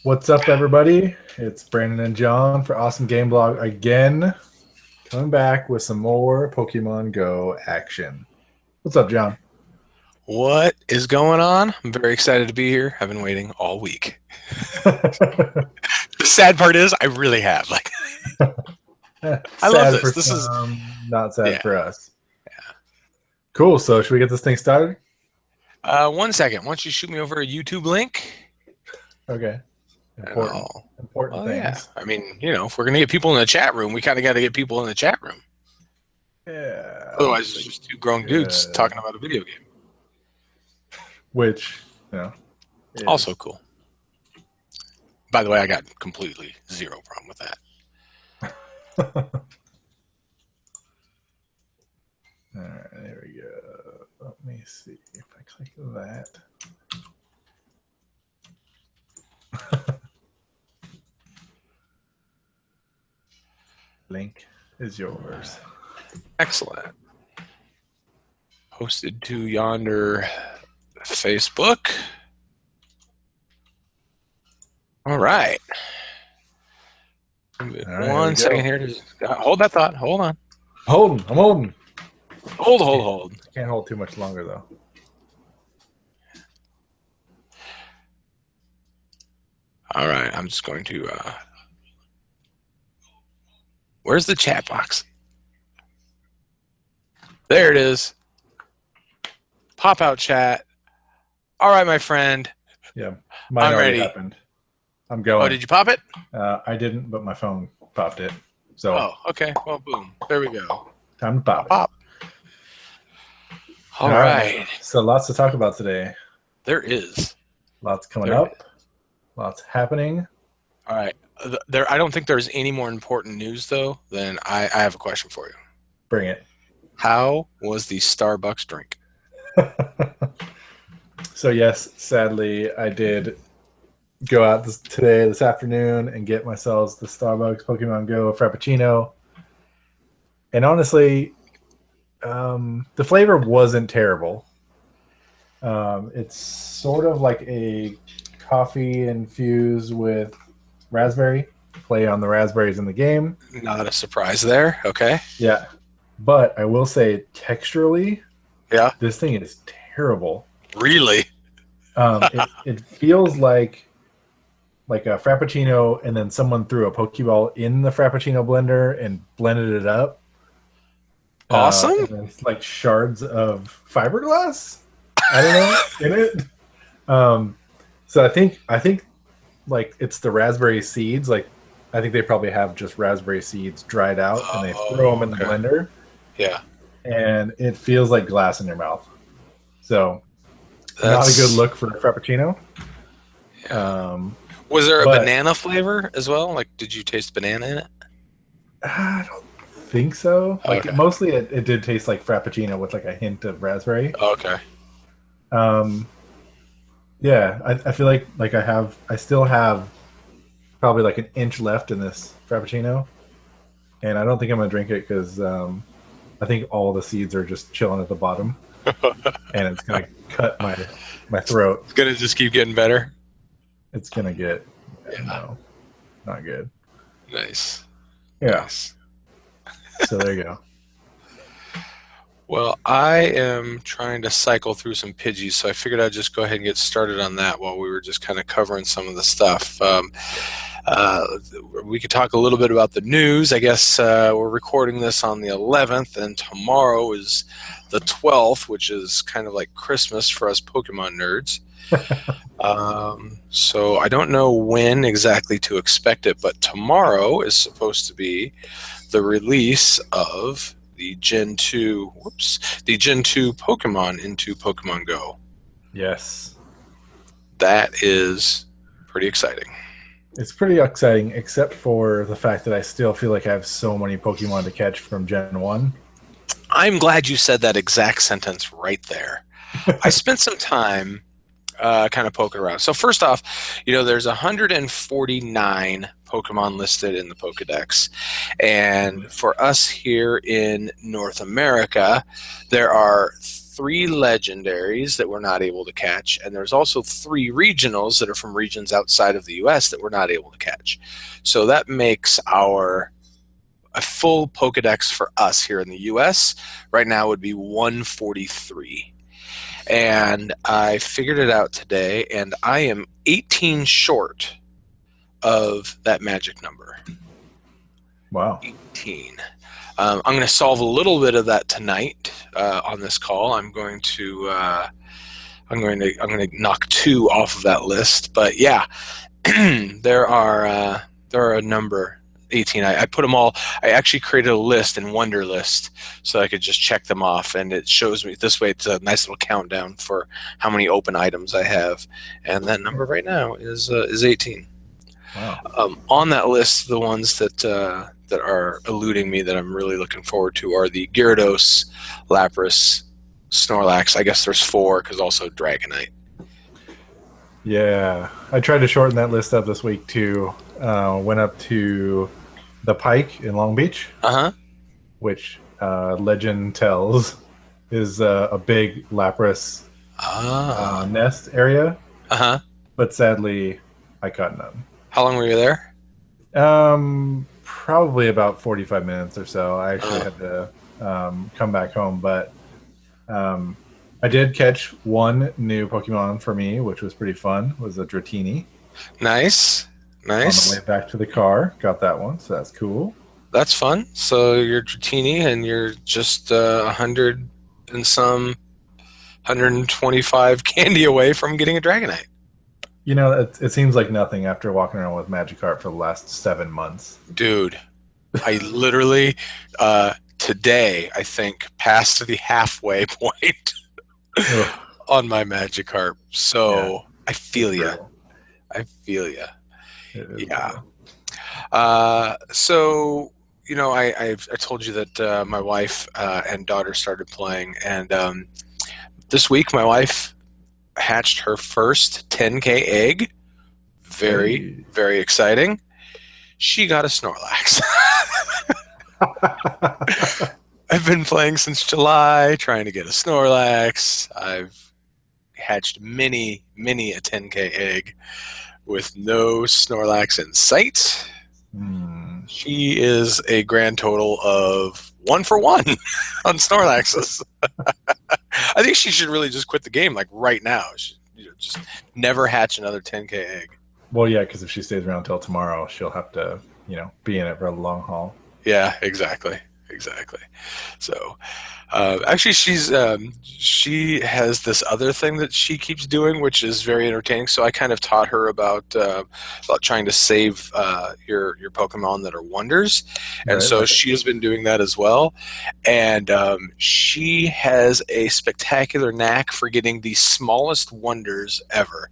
What's up, everybody? It's Brandon and John for Awesome Game Blog again, coming back with some more Pokemon Go action. What's up, John? What is going on? I'm very excited to be here. I've been waiting all week. The sad part is I really have. I love this. This is not sad for us. Yeah. Cool. So should we get this thing started? 1 second. Why don't you shoot me over a YouTube link? Okay. Important things. Yeah. I mean, if we're gonna get people in the chat room, we kind of got to get people in the chat room. Yeah. Otherwise, it's just two grown dudes talking about a video game. Which, is also cool. By the way, I got completely zero problem with that. All right, there we go. Let me see if I click that. Link is yours. Excellent. Posted to yonder Facebook. All right. One second here. Hold that thought. Hold on. I'm holding. Hold. I can't hold too much longer, though. All right. I'm just going to... Where's the chat box? There it is. Pop out chat. All right, my friend. Yeah. Mine I'm ready. Happened. I'm going. Oh, did you pop it? I didn't, but my phone popped it. So. Oh, okay. Well, boom. There we go. Time to pop. All right. So lots to talk about today. There is. Lots coming up. Lots happening. All right. I don't think there's any more important news, though, than I have a question for you. Bring it. How was the Starbucks drink? So, yes, sadly, I did go out this afternoon and get myself the Starbucks Pokemon Go Frappuccino. And honestly, the flavor wasn't terrible. It's sort of like a coffee infused with raspberry. Play on the raspberries in the game. Not a surprise there. Okay. Yeah. But I will say texturally, this thing is terrible. Really? It feels like a Frappuccino, and then someone threw a Pokeball in the Frappuccino blender and blended it up. Awesome. And then it's like shards of fiberglass. I don't know in it. So I think like it's the raspberry seeds. Like I think they probably have just raspberry seeds dried out, and they throw them in the blender. Yeah. And it feels like glass in your mouth. So not a good look for a Frappuccino. Was there a banana flavor as well? Like, did you taste banana in it? I don't think so. Like, mostly it did taste like Frappuccino with like a hint of raspberry. Okay. Yeah, I feel like I still have probably like an inch left in this Frappuccino, and I don't think I'm gonna drink it because I think all the seeds are just chilling at the bottom, and it's gonna cut my throat. It's gonna just keep getting better. It's gonna get no, not good. Nice. Yeah. Nice. So there you go. Well, I am trying to cycle through some Pidgeys, so I figured I'd just go ahead and get started on that while we were just kind of covering some of the stuff. We could talk a little bit about the news. I guess we're recording this on the 11th, and tomorrow is the 12th, which is kind of like Christmas for us Pokemon nerds. So I don't know when exactly to expect it, but tomorrow is supposed to be the release of the Gen 2 Pokemon into Pokemon Go. Yes. That is pretty exciting. It's pretty exciting, except for the fact that I still feel like I have so many Pokemon to catch from Gen 1. I'm glad you said that exact sentence right there. I spent some time kind of poking around. So first off, there's 149 Pokemon listed in the Pokedex. And for us here in North America, there are 3 legendaries that we're not able to catch, and there's also 3 regionals that are from regions outside of the US that we're not able to catch. So that makes a full Pokedex for us here in the US right now would be 143. And I figured it out today, and I am 18 short of that magic number. Wow. 18. I'm going to solve a little bit of that tonight on this call. I'm going to knock 2 off of that list. But yeah, there are a number 18. I put them all. I actually created a list in Wonder List so I could just check them off, and it shows me this way. It's a nice little countdown for how many open items I have, and that number right now is 18. Wow. On that list, the ones that are eluding me that I'm really looking forward to are the Gyarados, Lapras, Snorlax. I guess there's 4 because also Dragonite. Yeah, I tried to shorten that list up this week too. Went up to the Pike in Long Beach, which legend tells is a big Lapras nest area. But sadly, I caught none. How long were you there? Probably about 45 minutes or so. I actually had to come back home, but I did catch 1 new Pokemon for me, which was pretty fun. It was a Dratini. Nice. On the way back to the car, got that one, so that's cool. That's fun. So you're Dratini, and you're just 100 and some 125 candy away from getting a Dragonite. You know, it seems like nothing after walking around with Magikarp for the last 7 months. Dude, I literally today, I think, passed the halfway point on my Magikarp. So yeah, I feel you. I feel you. Yeah. So, you know, I told you that my wife and daughter started playing, and this week my wife hatched her first 10K egg. Very, very exciting. She got a Snorlax. I've been playing since July, trying to get a Snorlax. I've hatched many a 10K egg with no Snorlax in sight. She is a grand total of 1 for 1 on Snorlaxes. I think she should really just quit the game like right now. She, just never hatch another 10K egg. Well, yeah, because if she stays around till tomorrow, she'll have to, be in it for the long haul. Yeah, exactly. So, actually, she has this other thing that she keeps doing, which is very entertaining. So I kind of taught her about trying to save your Pokemon that are wonders, and so she has been doing that as well. And she has a spectacular knack for getting the smallest wonders ever.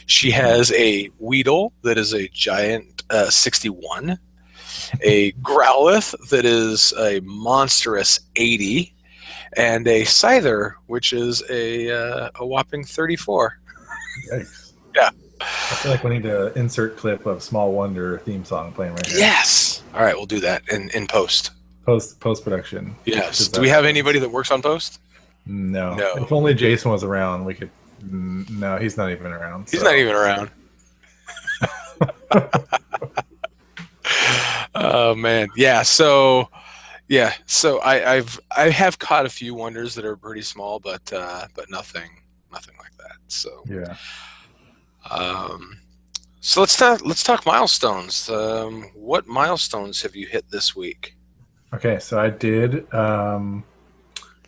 She has a Weedle that is a giant 61. A Growlithe that is a monstrous 80, and a Scyther, which is a whopping 34. Yikes. Yeah. I feel like we need to insert clip of Small Wonder theme song playing right here. Yes. All right, we'll do that in post. Post production. Yes. Do we have anybody that works on post? No. If only Jason was around, we could. No, he's not even around. He's not even around. Oh man, yeah. So I have caught a few wonders that are pretty small, but nothing like that. So yeah. So let's talk milestones. What milestones have you hit this week? Okay, so I did.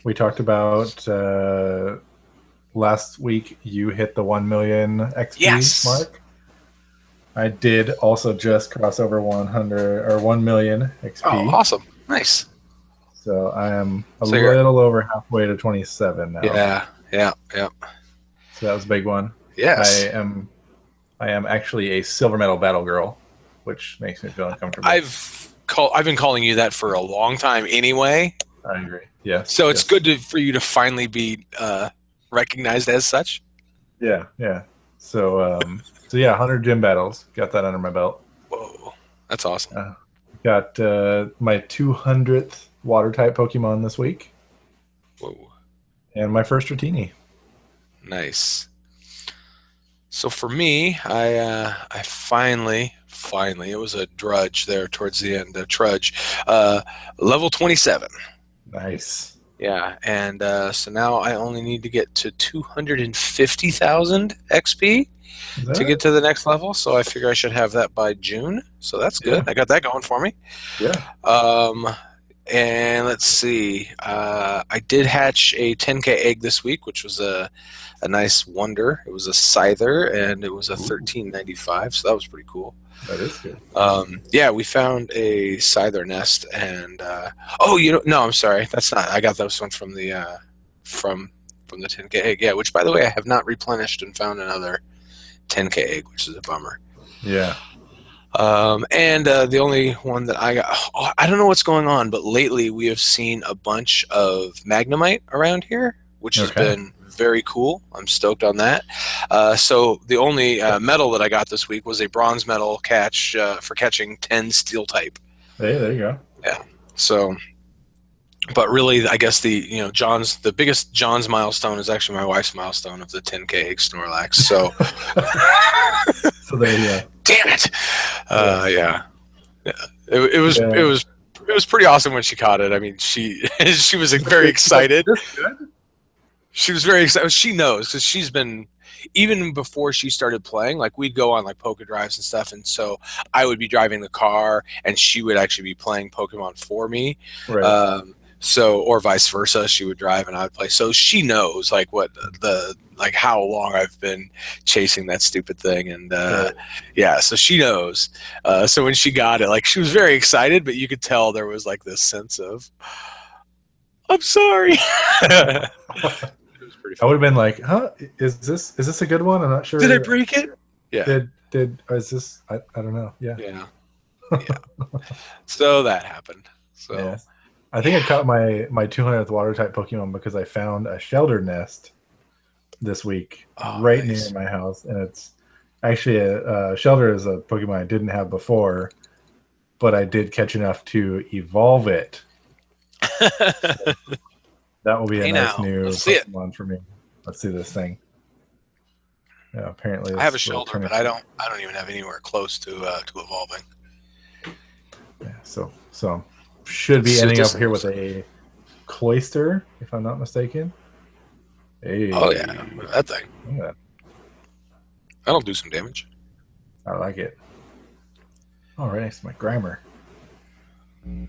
We talked about last week. You hit the 1 million XP mark. I did also just cross over 100 or 1 million XP. Oh, awesome! Nice. So I am a little over halfway to 27 now. Yeah. So that was a big one. Yes. I am actually a silver medal battle girl, which makes me feel uncomfortable. I've been calling you that for a long time anyway. I agree. Yeah. So it's good for you to finally be recognized as such. Yeah. So. So yeah, 100 gym battles. Got that under my belt. Whoa, that's awesome. Got my 200th water type Pokemon this week. Whoa. And my first Rotini. Nice. So for me, I finally it was a drudge there towards the end, a trudge, uh, level 27. Nice. Yeah, and so now I only need to get to 250,000 XP Is to that get it? to the next level. So I figure I should have that by June. So that's good. Yeah. I got that going for me. Yeah. Um, and let's see. I did hatch a 10K egg this week, which was a nice wonder. It was a Scyther, and it was a Ooh, 1395, so that was pretty cool. that is good. Yeah, we found a Scyther nest, and oh, no, I'm sorry, that's not. I got those ones from the from the 10K egg. Yeah, which by the way, I have not replenished and found another 10K egg, which is a bummer. Yeah. And the only one that I got, I don't know what's going on, but lately we have seen a bunch of Magnemite around here, which has Okay. been very cool. I'm stoked on that. So the only medal that I got this week was a bronze medal catch for catching 10 steel type. Hey, there you go. Yeah. So, but really, I guess the biggest John's milestone is actually my wife's milestone of the 10K egg Snorlax. So, So there you go. damn it. Yeah. Yeah. It was pretty awesome when she caught it. I mean, she was very excited. This good? She was very excited. She knows because she's been, even before she started playing, like we'd go on like Poke Drives and stuff, and so I would be driving the car and she would actually be playing Pokemon for me. Right. Or vice versa, she would drive and I would play. So she knows like like how long I've been chasing that stupid thing, and Right. yeah, so she knows. So when she got it, like she was very excited, but you could tell there was like this sense of, I'm sorry. It was pretty I would fun. have been like, "Huh? Is this a good one? I'm not sure." Did I break it? Yeah, Did is this? I don't know. Yeah. yeah, yeah. So that happened. So Yeah. I think I caught my 200th water type Pokemon because I found a shelter nest this week oh, right nice. near my house, and it's actually a shelter is a Pokemon I didn't have before, but I did catch enough to evolve it. That will be a Hey nice now, new let's see it. Pokemon for me. Let's see this thing. Yeah, apparently I have a this will shelter, turn but into, I don't even have anywhere close to evolving. yeah, so should Let's be see what ending up this here looks with like. a Cloyster, if I'm not mistaken. Oh Hey, yeah, that thing. yeah, That'll do some damage. I like it. All right, it's my Grimer.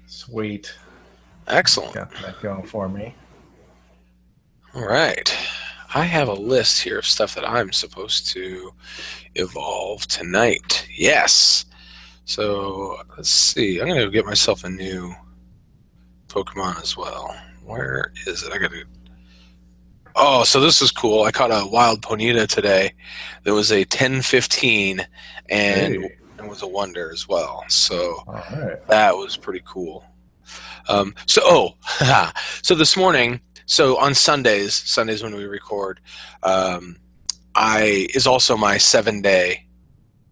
Sweet. Excellent. Got that going for me. All right. I have a list here of stuff that I'm supposed to evolve tonight. Yes. So let's see. I'm going to get myself a new Pokemon as well. Where is it? I got to. Oh, so this is cool. I caught a wild Ponyta today. There was a 10-15 and Hey, it was a wonder as well. So all right. that was pretty cool. So this morning, so on Sundays when we record, I is also my 7-day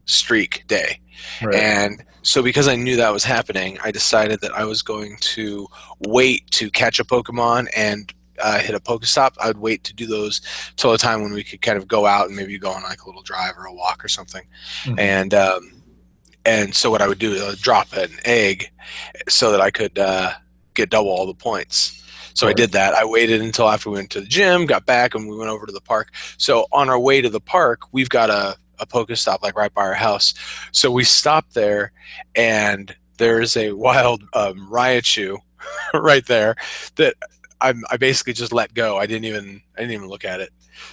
streak day. Right. And so because I knew that was happening, I decided that I was going to wait to catch a Pokemon and hit a Pokestop. I would wait to do those till a time when we could kind of go out and maybe go on like a little drive or a walk or something. Mhm. And so what I would do is I would drop an egg so that I could get double all the points. So I did that. I waited until after we went to the gym, got back, and we went over to the park. So on our way to the park, we've got a Pokestop like right by our house. So we stopped there, and there's a wild Raichu right there that I basically just let go. I didn't even look at it.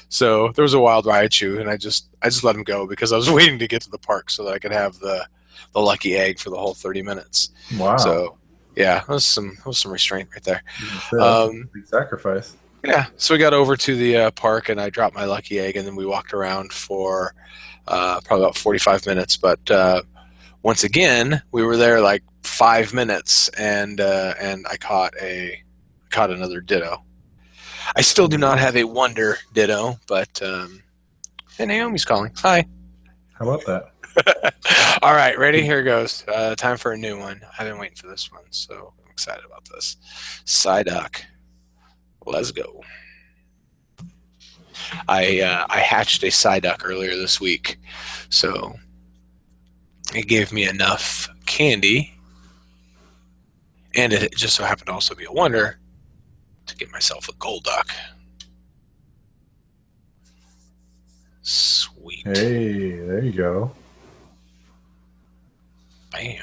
So there was a wild Raichu, and I just let him go because I was waiting to get to the park so that I could have the lucky egg for the whole 30 minutes. Wow. So yeah, that was some restraint right there. Big sacrifice. Yeah, so we got over to the park and I dropped my lucky egg, and then we walked around for probably about 45 minutes. But once again, we were there like 5 minutes, and I caught another Ditto. I still do not have a Wonder Ditto, but hey, Naomi's calling. Hi. How about that? All right, ready? Here goes. Time for a new one. I've been waiting for this one, so I'm excited about this. Psyduck. Let's go. I hatched a Psyduck earlier this week, so it gave me enough candy, and it just so happened to also be a wonder to get myself a Golduck. Sweet. Hey, there you go. Bam.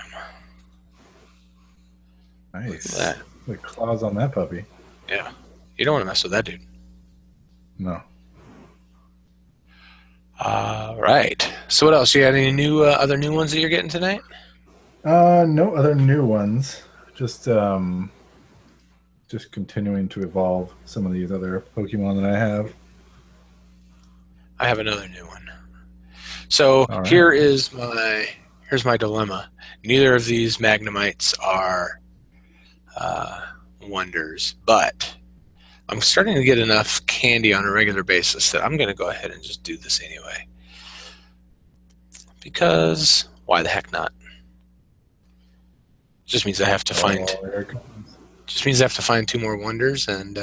Nice. Look at that. The claws on that puppy. Yeah. You don't want to mess with that dude. No. All right. So what else? You got any new other new ones that you're getting tonight? No other new ones. Just continuing to evolve some of these other Pokemon that I have. I have another new one. So All right. here's my dilemma. Neither of these Magnemites are wonders, but I'm starting to get enough candy on a regular basis that I'm going to go ahead and just do this anyway. Because why the heck not? Just means I have to find. There it comes. Just means I have to find 2 more wonders and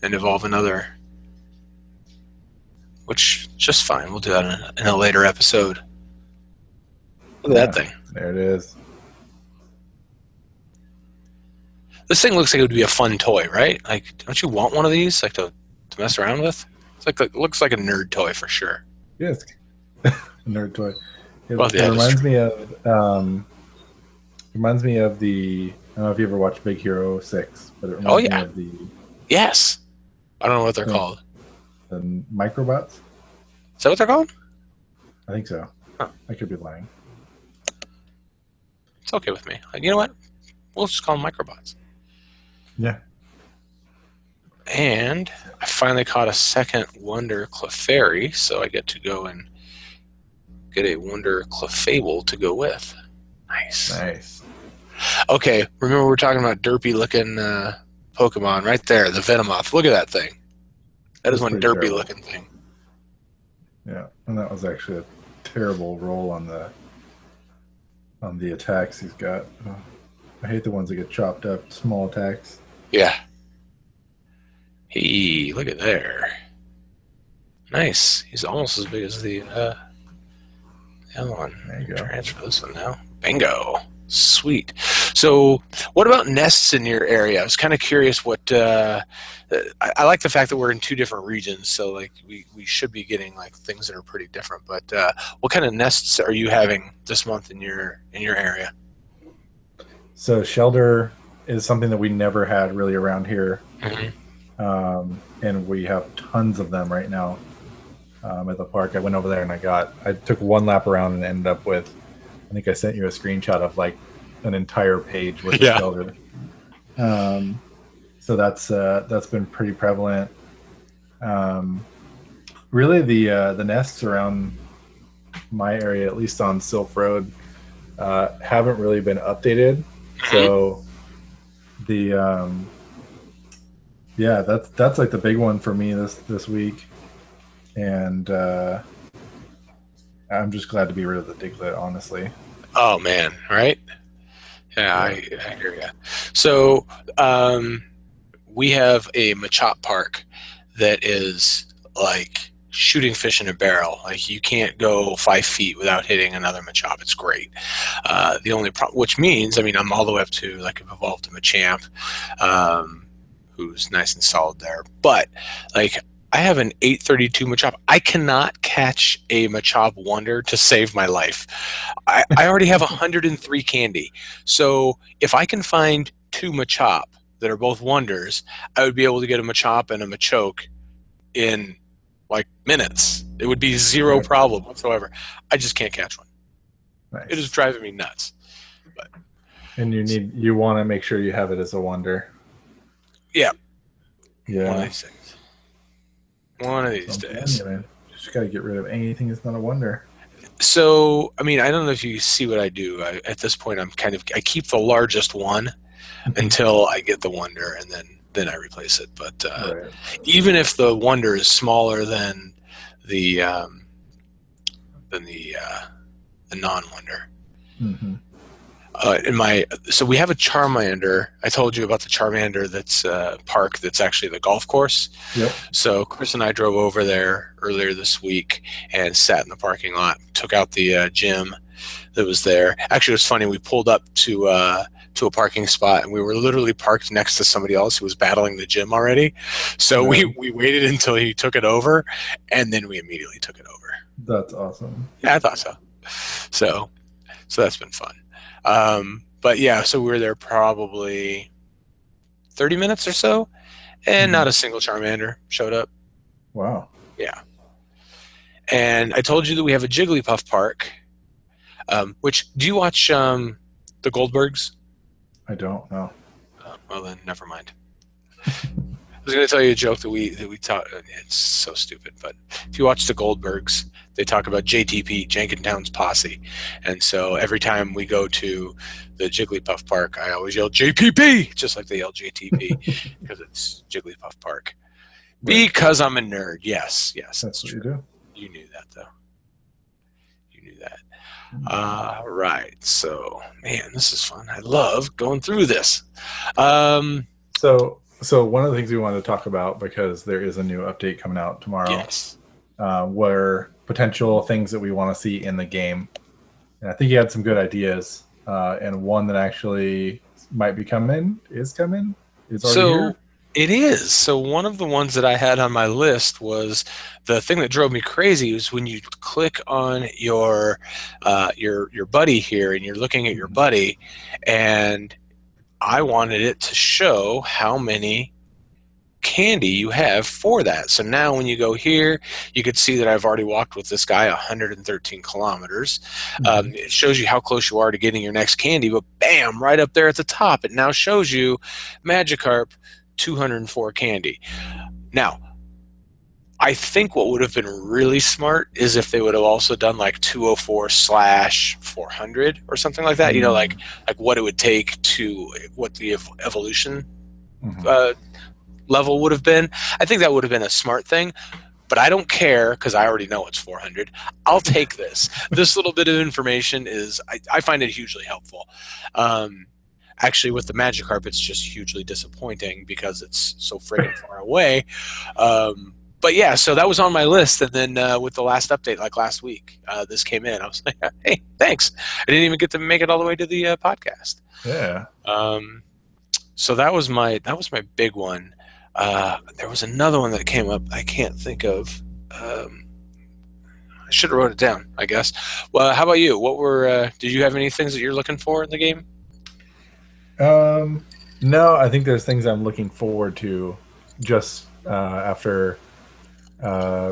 evolve another. Which just fine. We'll do that in a later episode. Look at that thing. There it is. This thing looks like it would be a fun toy, right? Like, don't you want one of these, like to mess around with? It looks like a nerd toy for sure. Yes. Nerd toy. It, Well, yeah, it reminds me of the. I don't know if you ever watched Big Hero 6, but it reminds me of the Yes. I don't know what they're Yeah. called. Microbots. Is that what they're called? I think so. Huh. I could be lying. It's okay with me. Like, you know what? We'll just call them microbots. Yeah. And I finally caught a second Wonder Clefairy, so I get to go and get a Wonder Clefable to go with. Nice. Nice. Okay, remember we were talking about derpy-looking Pokemon right there, the Venomoth. Look at that thing. That is That's one pretty derpy-looking thing. Yeah, and that was actually a terrible roll on the attacks he's got. I hate the ones that get chopped up, small attacks. Yeah. Hey, look at there. Nice. He's almost as big as the other one. There you go. Transfer this one now. Bingo. Sweet. So, what about nests in your area? I was kind of curious what. I like the fact that we're in 2 different regions, so like we should be getting like things that are pretty different. But what kind of nests are you having this month in your area? So shelter is something that we never had really around here, and we have tons of them right now at the park. I went over there and I took 1 lap around and ended up with. I think I sent you a screenshot of like an entire page with the shelter. So that's been pretty prevalent. Really, the nests around my area, at least on Sylph Road, haven't really been updated. So that's like the big one for me this week, and I'm just glad to be rid of the Diglett, honestly. Oh man, right? Yeah, I hear you. So we have a Machop Park that is like shooting fish in a barrel. Like you can't go 5 feet without hitting another Machop. It's great. The only problem, which means, I mean, I'm all the way up to like I've evolved to Machamp, who's nice and solid there. But like I have an 832 Machop. I cannot catch a Machop Wonder to save my life. I already have 103 candy. So if I can find 2 Machop that are both wonders, I would be able to get a Machop and a Machoke in like minutes. It would be zero problem whatsoever. I just can't catch one. Nice. It is driving me nuts. But And you want to make sure you have it as a wonder. yeah. Yeah. One of these things. One of these days. Man. Just got to get rid of anything that's not a wonder. So, I mean, I don't know if you see what I do. At this point, I keep the largest one until I get the wonder, and then I replace it. But Right. even if the wonder is smaller than the non-wonder, Mm-hmm. So we have a Charmander. I told you about the Charmander that's park that's actually the golf course. Yep. So Chris and I drove over there earlier this week and sat in the parking lot, took out the gym that was there. Actually, it was funny. We pulled up to a parking spot, and we were literally parked next to somebody else who was battling the gym already. So we waited until he took it over, and then we immediately took it over. That's awesome. Yeah, I thought so. So that's been fun. But yeah, so we were there probably 30 minutes or so, and not a single Charmander showed up. Wow. Yeah. And I told you that we have a Jigglypuff park, which, do you watch the Goldbergs? I don't know. Well, then, never mind. I was going to tell you a joke that we taught. It's so stupid, but if you watch the Goldbergs, they talk about JTP, Jenkintown's Posse. And so every time we go to the Jigglypuff Park, I always yell JPP, just like they yell JTP, because it's Jigglypuff Park. Right. Because I'm a nerd. Yes, That's true. what you do. You knew that, though. You knew that. Right. So, man, this is fun. I love going through this. So one of the things we wanted to talk about, because there is a new update coming out tomorrow, yes, were potential things that we want to see in the game. And I think you had some good ideas, and one that actually might be coming is already here. It is. So one of the ones that I had on my list was the thing that drove me crazy was when you click on your buddy here and you're looking at your buddy, and I wanted it to show how many candy you have for that. So now when you go here, you could see that I've already walked with this guy 113 kilometers. It shows you how close you are to getting your next candy, but bam, right up there at the top, it now shows you Magikarp 204 candy. Now, I think what would have been really smart is if they would have also done like 204/400 or something like that. You know, like what it would take to what the evolution level would have been. I think that would have been a smart thing, but I don't care because I already know it's 400. I'll take this. This little bit of information is, I find it hugely helpful. Actually, with the Magikarp, it's just hugely disappointing because it's so friggin' far away. But yeah, so that was on my list, and then with the last update, like last week, this came in. I was like, "Hey, thanks!" I didn't even get to make it all the way to the podcast. Yeah. So that was my big one. There was another one that came up. I can't think of. I should have wrote it down, I guess. Well, how about you? What were? Did you have any things that you're looking for in the game? No, I think there's things I'm looking forward to just after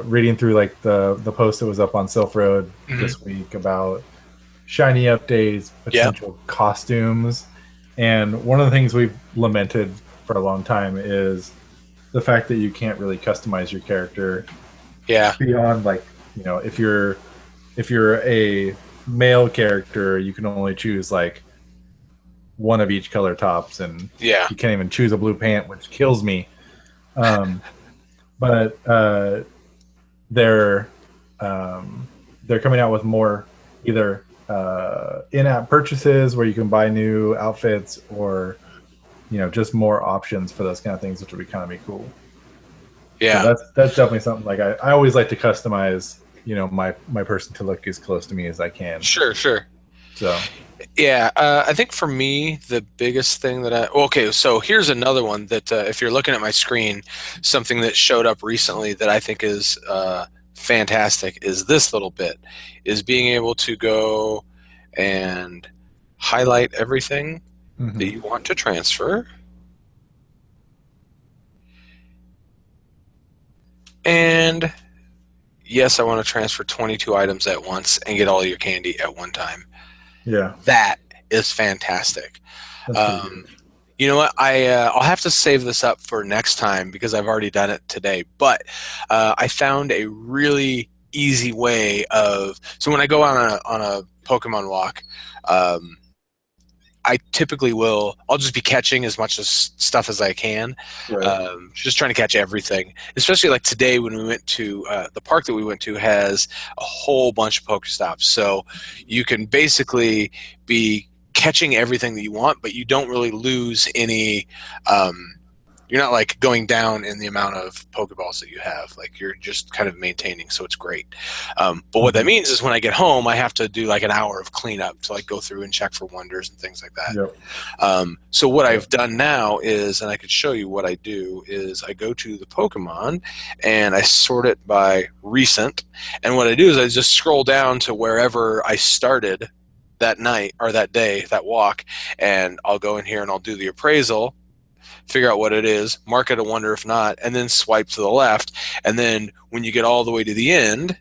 reading through like the post that was up on Sylph Road this week about shiny updates, potential costumes. And one of the things we've lamented for a long time is the fact that you can't really customize your character beyond, like, you know, if you're a male character, you can only choose like one of each color tops, and you can't even choose a blue pant, which kills me. But they're coming out with more either in-app purchases where you can buy new outfits, or just more options for those kind of things, which would be kind of be cool. Yeah, so that's definitely something. Like I always like to customize my person to look as close to me as I can. Sure. So yeah, I think for me the biggest thing that so here's another one that if you're looking at my screen, something that showed up recently that I think is fantastic is this little bit, is being able to go and highlight everything that you want to transfer, and yes, I want to transfer 22 items at once and get all your candy at one time. Yeah, that is fantastic. You know what? I'll have to save this up for next time because I've already done it today. But I found a really easy way of. So when I go on a Pokemon walk, I typically I'll just be catching as much stuff as I can, right. Just trying to catch everything. Especially like today when we went to the park that we went to has a whole bunch of Pokestops, so you can basically be catching everything that you want, but you don't really lose any. You're not like going down in the amount of Pokeballs that you have. Like you're just kind of maintaining, so it's great. But what that means is when I get home, I have to do like an hour of cleanup to like go through and check for wonders and things like that. Yep. So what I've done now is, and I could show you what I do, is I go to the Pokemon and I sort it by recent. And what I do is I just scroll down to wherever I started that night or that day, that walk, and I'll go in here and I'll do the appraisal, figure out what it is, mark it a wonder if not, and then swipe to the left. And then when you get all the way to the end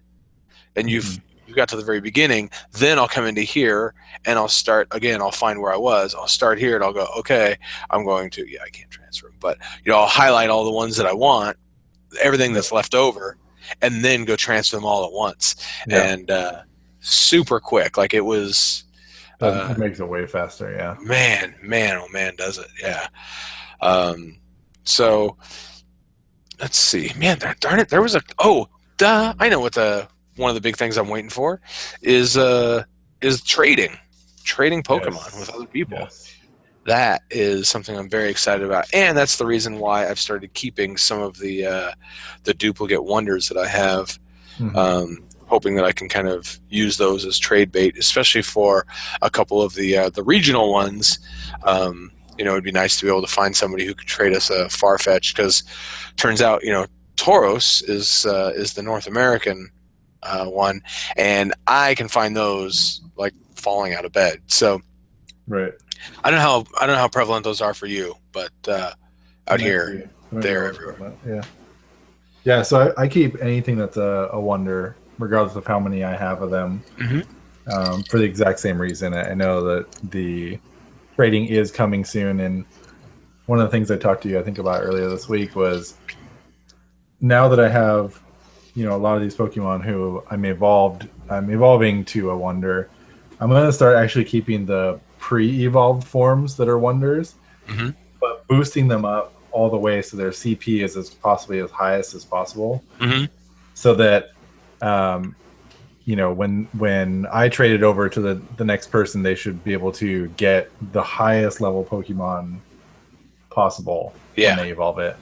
and you've got to the very beginning, then I'll come into here and I'll start again. I'll find where I was. I'll start here and I'll go, okay, I'm going to, I can't transfer them, but I'll highlight all the ones that I want, everything that's left over, and then go transfer them all at once. And super quick. Like it was, it makes it way faster. Yeah, man, oh man, does it. Yeah. So let's see, man, darn it. There was I know what one of the big things I'm waiting for is trading Pokemon with other people. Yes. That is something I'm very excited about. And that's the reason why I've started keeping some of the duplicate wonders that I have, hoping that I can kind of use those as trade bait, especially for a couple of the regional ones. It'd be nice to be able to find somebody who could trade us a Farfetch, because turns out, Tauros is the North American one, and I can find those like falling out of bed. So, right. I don't know how prevalent those are for you, but out here, they're everywhere. Yeah. So I keep anything that's a wonder, regardless of how many I have of them, for the exact same reason. I know that the trading is coming soon, and one of the things I talked to you, I think, about earlier this week was, now that I have, a lot of these Pokemon who I'm evolving to a wonder, I'm going to start actually keeping the pre-evolved forms that are wonders, but boosting them up all the way so their CP is possibly as highest as possible, so that when I trade it over to the next person, they should be able to get the highest level Pokemon possible when they evolve it.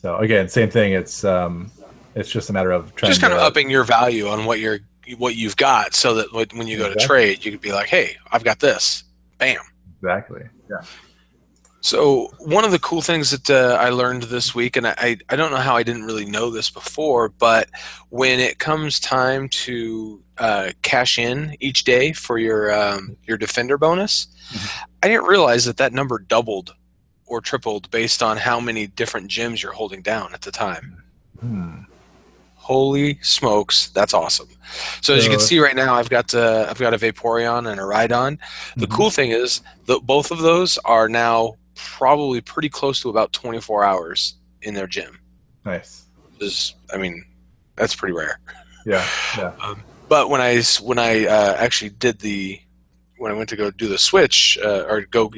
So again, same thing. It's just a matter of trying just kind of upping your value on what you've got, so that when you go to trade, you could be like, hey, I've got this. Bam. Exactly. Yeah. So one of the cool things that I learned this week, and I don't know how I didn't really know this before, but when it comes time to cash in each day for your defender bonus, I didn't realize that number doubled or tripled based on how many different gyms you're holding down at the time. Holy smokes, that's awesome! So as you can see right now, I've got a Vaporeon and a Rhydon. The cool thing is that both of those are now probably pretty close to about 24 hours in their gym. Nice. That's pretty rare. Yeah. But when I actually when I went to go do the switch or go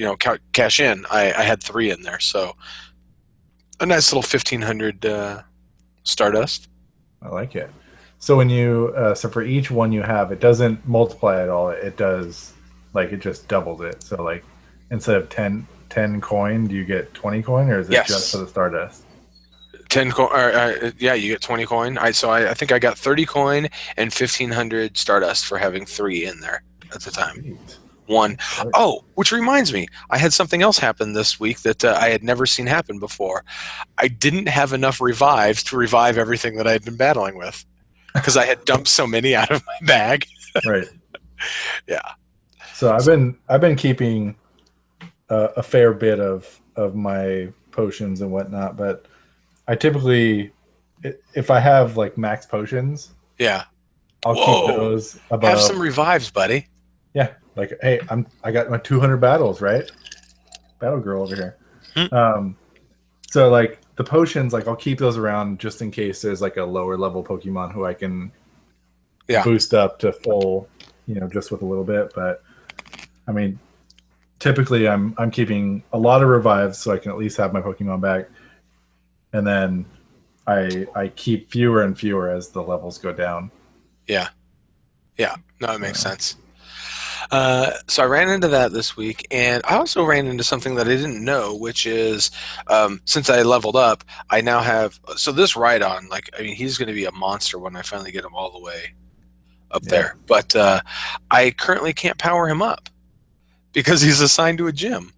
cash in, I had 3 in there, so a nice little 1,500 Stardust. I like it. So when you so for each one you have, it doesn't multiply at all. It does, like, it just doubles it. So like instead of 10 coin, do you get 20 coin, or is it just for the Stardust? 10 coin. You get 20 coin. I think I got 30 coin and 1,500 Stardust for having 3 in there at the time. Sweet. One. Oh, which reminds me, I had something else happen this week that I had never seen happen before. I didn't have enough revives to revive everything that I had been battling with, because I had dumped so many out of my bag. Right. Yeah. So I've been keeping a fair bit of my potions and whatnot, but I typically, if I have like max potions, I'll keep those above. Have some revives, buddy. Yeah. Like, hey, I got my 200 battles, right? Battle girl over here. So like the potions, like I'll keep those around just in case there's like a lower level Pokemon who I can boost up to full, just with a little bit. But I mean, typically I'm keeping a lot of revives so I can at least have my Pokemon back, and then I keep fewer and fewer as the levels go down. Yeah. No, it makes sense. So I ran into that this week, and I also ran into something that I didn't know, which is since I leveled up, I now have so this Rhydon. Like, I mean, he's going to be a monster when I finally get him all the way up Yeah. there. But I currently can't power him up because he's assigned to a gym.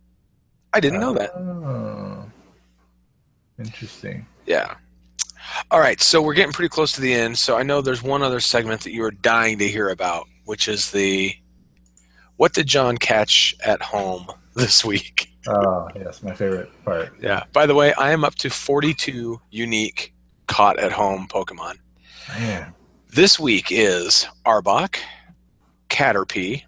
I didn't know that. Oh, interesting. Yeah. All right, so we're getting pretty close to the end. So I know there's one other segment that you are dying to hear about, which is the what did John catch at home this week? Oh, yes, my favorite part. Yeah. By the way, I am up to 42 unique caught at home Pokemon. Man. This week is Arbok, Caterpie,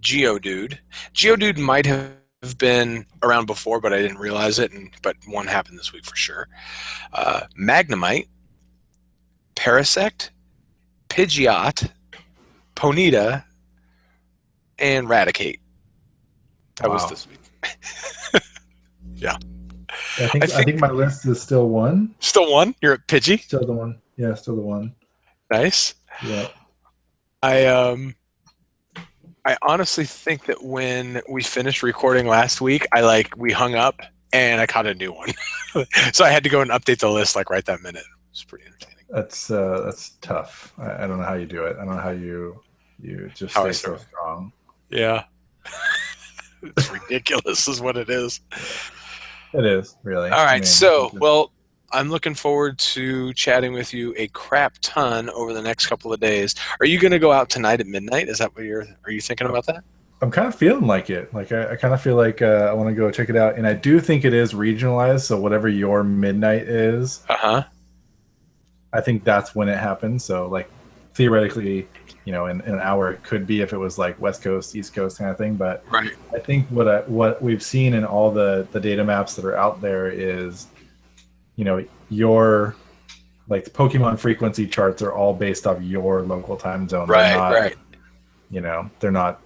Geodude. Geodude might have been around before, but I didn't realize it. But one happened this week for sure. Magnemite, Parasect, Pidgeot, Ponyta, and Raticate. That was this week. Yeah. I think my list is still one. Still one? You're at Pidgey? Still the one. Yeah, still the one. Nice. Yeah. I honestly think that when we finished recording last week, we hung up and I caught a new one. So I had to go and update the list like right that minute. It's pretty entertaining. That's tough. I don't know how you do it. I don't know how you just stay so strong. Yeah. It's ridiculous is what it is. It is, really. All right, well, I'm looking forward to chatting with you a crap ton over the next couple of days. Are you going to go out tonight at midnight? Is that what are you thinking about that? I'm kind of feeling like it. Like I kind of feel like I want to go check it out, and I do think it is regionalized. So whatever your midnight is, I think that's when it happens. So like theoretically, in an hour it could be if it was like West Coast, East Coast kind of thing. But right. I think what we've seen in all the data maps that are out there is, your like the Pokemon frequency charts are all based off your local time zone. Right. They're not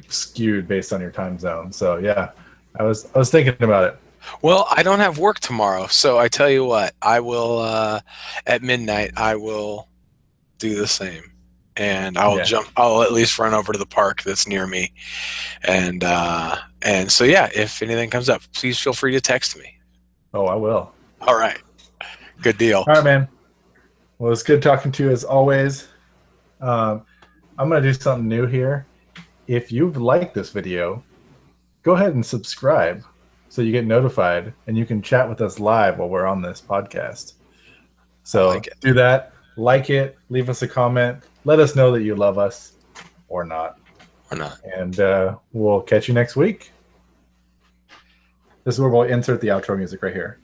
skewed based on your time zone. So yeah, I was thinking about it. Well, I don't have work tomorrow, so I tell you what, I will at midnight I will do the same. And I'll at least run over to the park that's near me. And so yeah, if anything comes up, please feel free to text me. Oh, I will. All right. Good deal. All right, man. Well, it's good talking to you as always. I'm going to do something new here. If you've liked this video, go ahead and subscribe so you get notified and you can chat with us live while we're on this podcast. So do that. Like it. Leave us a comment. Let us know that you love us or not. And we'll catch you next week. This is where we'll insert the outro music right here.